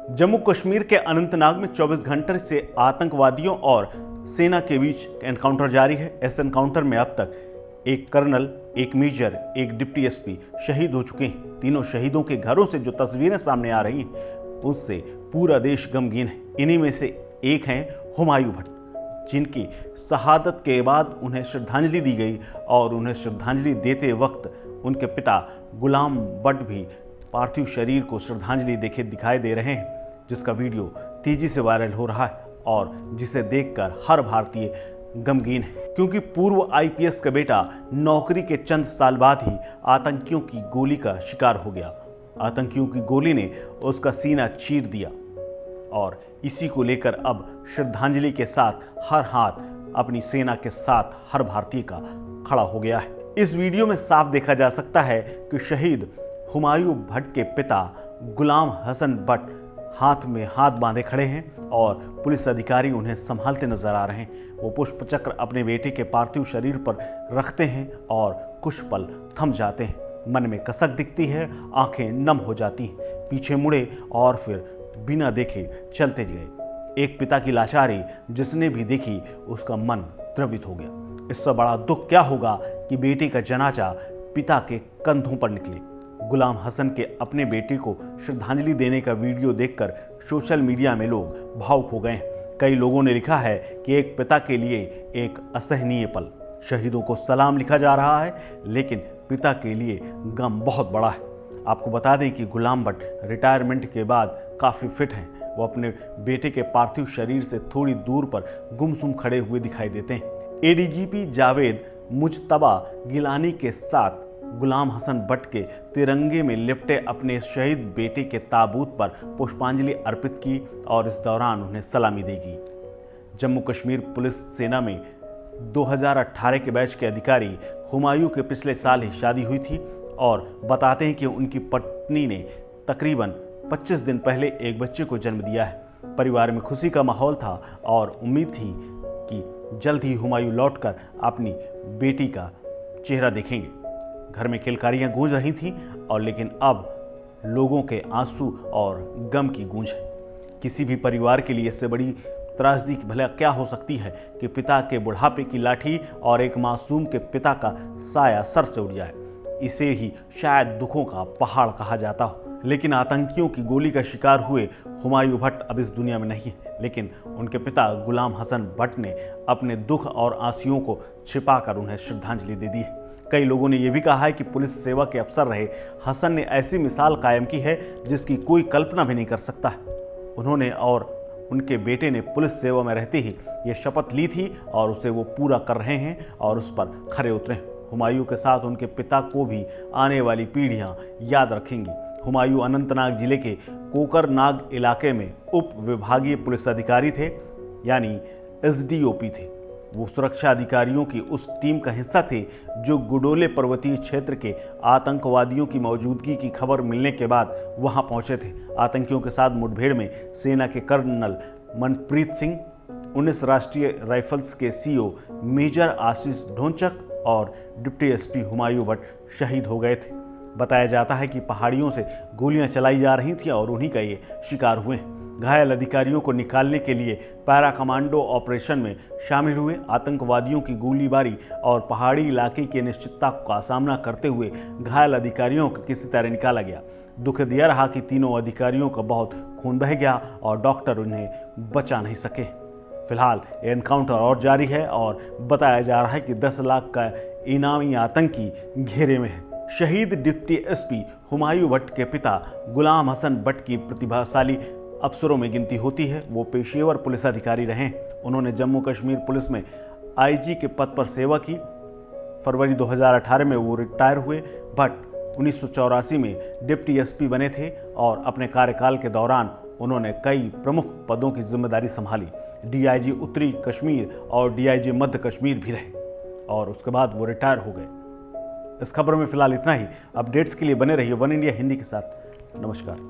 जम्मू कश्मीर के अनंतनाग में 24 घंटे से आतंकवादियों और सेना के बीच एनकाउंटर जारी है। इस एनकाउंटर में अब तक एक कर्नल, एक मेजर, एक डिप्टी एसपी शहीद हो चुके हैं। तीनों शहीदों के घरों से जो तस्वीरें सामने आ रही हैं उससे पूरा देश गमगीन है। इन्हीं में से एक हैं हुमायूं भट्ट, जिनकी शहादत के बाद उन्हें श्रद्धांजलि दी गई और उन्हें श्रद्धांजलि देते वक्त उनके पिता गुलाम भट्ट भी पार्थिव शरीर को श्रद्धांजलि देखे दिखाई दे रहे हैं, जिसका वीडियो तेजी से वायरल हो रहा है और जिसे देखकर हर भारतीय गमगीन है, क्योंकि पूर्व आईपीएस का बेटा नौकरी के चंद साल बाद ही आतंकियों की गोली का शिकार हो गया। आतंकियों की गोली ने उसका सीना चीर दिया और इसी को लेकर अब श्रद्धांजलि के साथ हर हाथ अपनी सेना के साथ हर भारतीय का खड़ा हो गया है। इस वीडियो में साफ देखा जा सकता है कि शहीद हुमायूं भट्ट के पिता गुलाम हसन भट्ट हाथ में हाथ बांधे खड़े हैं और पुलिस अधिकारी उन्हें संभालते नजर आ रहे हैं। वो पुष्प चक्र अपने बेटे के पार्थिव शरीर पर रखते हैं और कुछ पल थम जाते हैं। मन में कसक दिखती है, आंखें नम हो जाती हैं, पीछे मुड़े और फिर बिना देखे चलते गए। एक पिता की लाचारी जिसने भी देखी उसका मन द्रवित हो गया। इससे बड़ा दुख क्या होगा कि बेटे का जनाजा पिता के कंधों पर निकले। गुलाम हसन के अपने बेटे को श्रद्धांजलि देने का वीडियो देखकर सोशल मीडिया में लोग भावुक हो गए हैं। कई लोगों ने लिखा है कि एक पिता के लिए एक असहनीय पल। शहीदों को सलाम लिखा जा रहा है, लेकिन पिता के लिए गम बहुत बड़ा है। आपको बता दें कि गुलाम भट्ट रिटायरमेंट के बाद काफ़ी फिट हैं। वो अपने बेटे के पार्थिव शरीर से थोड़ी दूर पर गुमसुम खड़े हुए दिखाई देते हैं। एडीजीपी जावेद मुजतबा गिलानी के साथ गुलाम हसन भट्ट के तिरंगे में लिपटे अपने शहीद बेटे के ताबूत पर पुष्पांजलि अर्पित की और इस दौरान उन्हें सलामी देगी। जम्मू कश्मीर पुलिस सेना में 2018 के बैच के अधिकारी हुमायूं के पिछले साल ही शादी हुई थी और बताते हैं कि उनकी पत्नी ने तकरीबन 25 दिन पहले एक बच्चे को जन्म दिया है। परिवार में खुशी का माहौल था और उम्मीद थी कि जल्द ही हुमायूं लौटकर अपनी बेटी का चेहरा देखेंगे। घर में किलकारियां गूंज रही थीं और लेकिन अब लोगों के आंसू और गम की गूंज है। किसी भी परिवार के लिए इससे बड़ी त्रासदी भला क्या हो सकती है कि पिता के बुढ़ापे की लाठी और एक मासूम के पिता का साया सर से उड़ जाए। इसे ही शायद दुखों का पहाड़ कहा जाता हो। लेकिन आतंकियों की गोली का शिकार हुए हुमायूं भट्ट अब इस दुनिया में नहीं है, लेकिन उनके पिता गुलाम हसन भट्ट ने अपने दुख और आंसुओं को छिपाकर उन्हें श्रद्धांजलि दे दी है। कई लोगों ने यह भी कहा है कि पुलिस सेवा के अफसर रहे हसन ने ऐसी मिसाल कायम की है जिसकी कोई कल्पना भी नहीं कर सकता है। उन्होंने और उनके बेटे ने पुलिस सेवा में रहते ही ये शपथ ली थी और उसे वो पूरा कर रहे हैं और उस पर खरे उतरे हैं। हुमायूं के साथ उनके पिता को भी आने वाली पीढ़ियां याद रखेंगी। हुमायूं अनंतनाग जिले के कोकरनाग इलाके में उप विभागीय पुलिस अधिकारी थे, यानी एसडीओपी थे। वो सुरक्षा अधिकारियों की उस टीम का हिस्सा थे जो गुडोले पर्वतीय क्षेत्र के आतंकवादियों की मौजूदगी की खबर मिलने के बाद वहां पहुंचे थे। आतंकियों के साथ मुठभेड़ में सेना के कर्नल मनप्रीत सिंह, 19 राष्ट्रीय राइफल्स के सीओ मेजर आशीष ढोंचक और डिप्टी एसपी हुमायूं भट्ट शहीद हो गए थे। बताया जाता है कि पहाड़ियों से गोलियां चलाई जा रही थीं और उन्हीं का ये शिकार हुए। घायल अधिकारियों को निकालने के लिए पैरा कमांडो ऑपरेशन में शामिल हुए। आतंकवादियों की गोलीबारी और पहाड़ी इलाके की अनिश्चितता का सामना करते हुए घायल अधिकारियों को किसी तरह निकाला गया। दुखद यह रहा कि तीनों अधिकारियों का बहुत खून बह गया और डॉक्टर उन्हें बचा नहीं सके। फिलहाल एनकाउंटर और जारी है और बताया जा रहा है कि 10 लाख का इनामी आतंकी घेरे में है। शहीद डिप्टी एसपी हुमायूं भट्ट के पिता गुलाम हसन भट्ट की प्रतिभाशाली अफसरों में गिनती होती है। वो पेशेवर पुलिस अधिकारी रहे। उन्होंने जम्मू कश्मीर पुलिस में आईजी के पद पर सेवा की। फरवरी 2018 में वो रिटायर हुए। भट्ट 1984 में डिप्टी एसपी बने थे और अपने कार्यकाल के दौरान उन्होंने कई प्रमुख पदों की जिम्मेदारी संभाली। डीआईजी उत्तरी कश्मीर और डीआईजी मध्य कश्मीर भी रहे और उसके बाद वो रिटायर हो गए। इस खबर में फिलहाल इतना ही। अपडेट्स के लिए बने रहिए वन इंडिया हिंदी के साथ। नमस्कार।